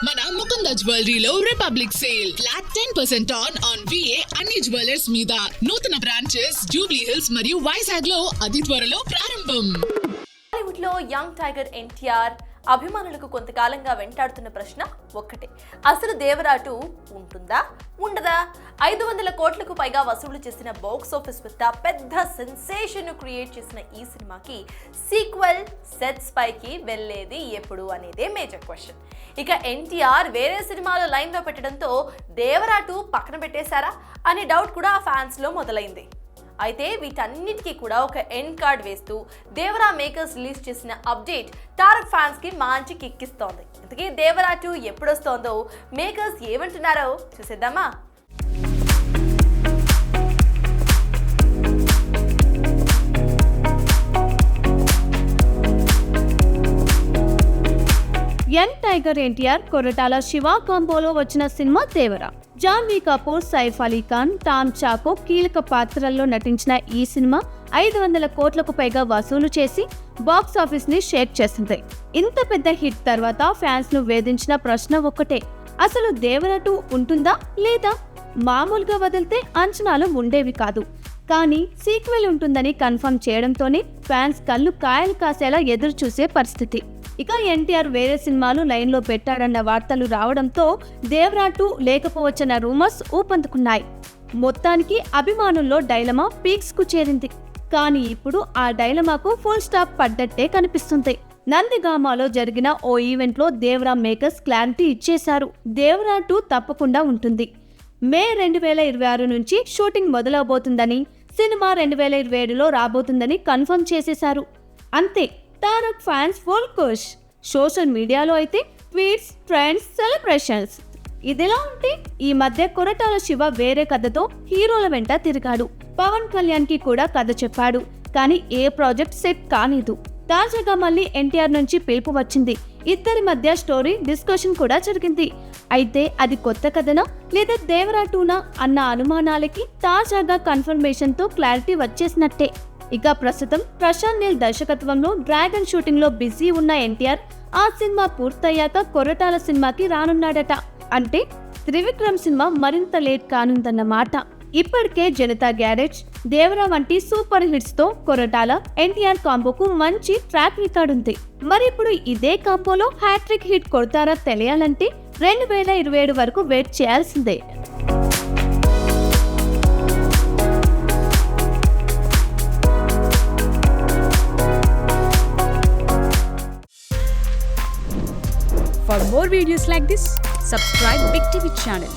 మన ముకుంద జ్యువెలరీలో republic sale flat 10% on VA అన్ని జ్యువెలర్స్ మీద. నూతన బ్రాంచెస్ జూబ్లీ హిల్స్ మరియు వైజాగ్ లో అతి త్వరలో ప్రారంభం. బాలీవుడ్ లో యంగ్ టైగర్ ఎన్టీఆర్ అభిమానులకు కొంతకాలంగా వెంటాడుతున్న ప్రశ్న ఒక్కటే, అసలు దేవరాటు ఉంటుందా ఉండదా? 500 కోట్లకు పైగా వసూలు చేసిన బాక్స్ ఆఫీస్ వద్ద పెద్ద సెన్సేషన్ క్రియేట్ చేసిన ఈ సినిమాకి సీక్వెల్ సెట్స్ పైకి వెళ్ళేది ఎప్పుడు అనేదే మేజర్ క్వశ్చన్. ఇక ఎన్టీఆర్ వేరే సినిమాలో లైన్ లో పెట్టడంతో దేవరాటు పక్కన పెట్టేశారా అనే డౌట్ కూడా ఫ్యాన్స్ లో మొదలైంది. అయితే వీటన్నిటికీ కూడా ఒక ఎండ్ కార్డ్ వేస్తూ దేవరా మేకర్స్ రిలీజ్ చేసిన అప్డేట్ తారక్ ఫ్యాన్స్ కి మంచి కిక్కిస్తోంది. ఇంతకీ దేవరా 2 ఎప్పుడు వస్తోందో మేకర్స్ ఏమంటున్నారో చూసేద్దామా? యంగ్ టైగర్ ఎన్టీఆర్ కొరటాల శివ కాంబోలో వచ్చిన సినిమా దేవరా. జాన్వీ కపూర్, సైఫ్ అలీ ఖాన్, టామ్ చాకో కీలక పాత్రల్లో నటించిన ఈ సినిమా 500 కోట్లకు పైగా వసూలు చేసి బాక్స్ ఆఫీస్ ని షేక్ చేసింది. ఇంత పెద్ద హిట్ తర్వాత ఫ్యాన్స్ ను వేధించిన ప్రశ్న ఒక్కటే, అసలు దేవరా 2 ఉంటుందా లేదా? మామూలుగా వదిలితే అంచనాలు ఉండేవి కాదు, కానీ సీక్వెల్ ఉంటుందని కన్ఫర్మ్ చేయడంతోనే ఫ్యాన్స్ కళ్ళు కాయలు కాసేలా ఎదురు చూసే పరిస్థితి. ఇక ఎన్టీఆర్ వేరే సినిమాలు లైన్లో పెట్టాడన్న వార్తలు రావడంతో దేవరా 2 లేకపోవచ్చన్న రూమర్స్ ఊపందుకున్నాయి. మొత్తానికి అభిమానుల్లో డైలమా పీక్స్ కు చేరింది. కానీ ఇప్పుడు ఆ డైలమాకు ఫుల్ స్టాప్ పడ్డట్టే కనిపిస్తుంది. నందిగామాలో జరిగిన ఓ ఈవెంట్లో దేవరా మేకర్స్ క్లారిటీ ఇచ్చేశారు. దేవరా 2 తప్పకుండా ఉంటుంది. మే 2026 నుంచి షూటింగ్ మొదలవబోతుందని, సినిమా 2027లో రాబోతుందని కన్ఫర్మ్ చేసేశారు. అంతే, తారక్ ఫ్యాన్స్ ఫుల్ ఖుష్. సోషల్ మీడియాలో అయితే ట్వీట్స్, ట్రెండ్స్, సెలబ్రేషన్స్. ఇదిలా ఉంటే ఈ మధ్య కొరటాల శివ వేరే కథతో హీరోల వెంట తిరిగాడు. పవన్ కళ్యాణ్ కి కూడా కథ చెప్పాడు, కానీ ఏ ప్రాజెక్ట్ సెట్ కాలేదు. తాజాగా మళ్ళీ ఎన్టీఆర్ నుంచి పిలుపు వచ్చింది. ఇద్దరి మధ్య స్టోరీ డిస్కషన్ కూడా జరిగింది. అయితే అది కొత్త కథనా లేదా దేవరా 2నా అన్న అనుమానాలకి తాజాగా కన్ఫర్మేషన్ తో క్లారిటీ వచ్చేసినట్టే. ఇక ప్రస్తుతం ప్రశాంత్ నీల్ దర్శకత్వంలో డ్రాగన్ షూటింగ్ లో బిజీ ఉన్న ఎన్టీఆర్ ఆ సినిమా పూర్తయ్యాక కొరటాల సినిమాకి రానున్నాడట. అంటే త్రివిక్రమ్ సినిమా మరింత లేట్ కానుందన్నమాట. ఇప్పటికే జనతా గ్యారేజ్, దేవరా వంటి సూపర్ హిట్స్ తో కొరటాల ఎన్టీఆర్ కాంబోకు మంచి ట్రాక్ రికార్డ్ ఉంది. మరి ఇప్పుడు ఇదే కాంబోలో హ్యాట్రిక్ హిట్ కొడతారా తెలియాలంటే 2027 వరకు వెయిట్ చేయాల్సిందే. For more videos like this, subscribe Big TV channel.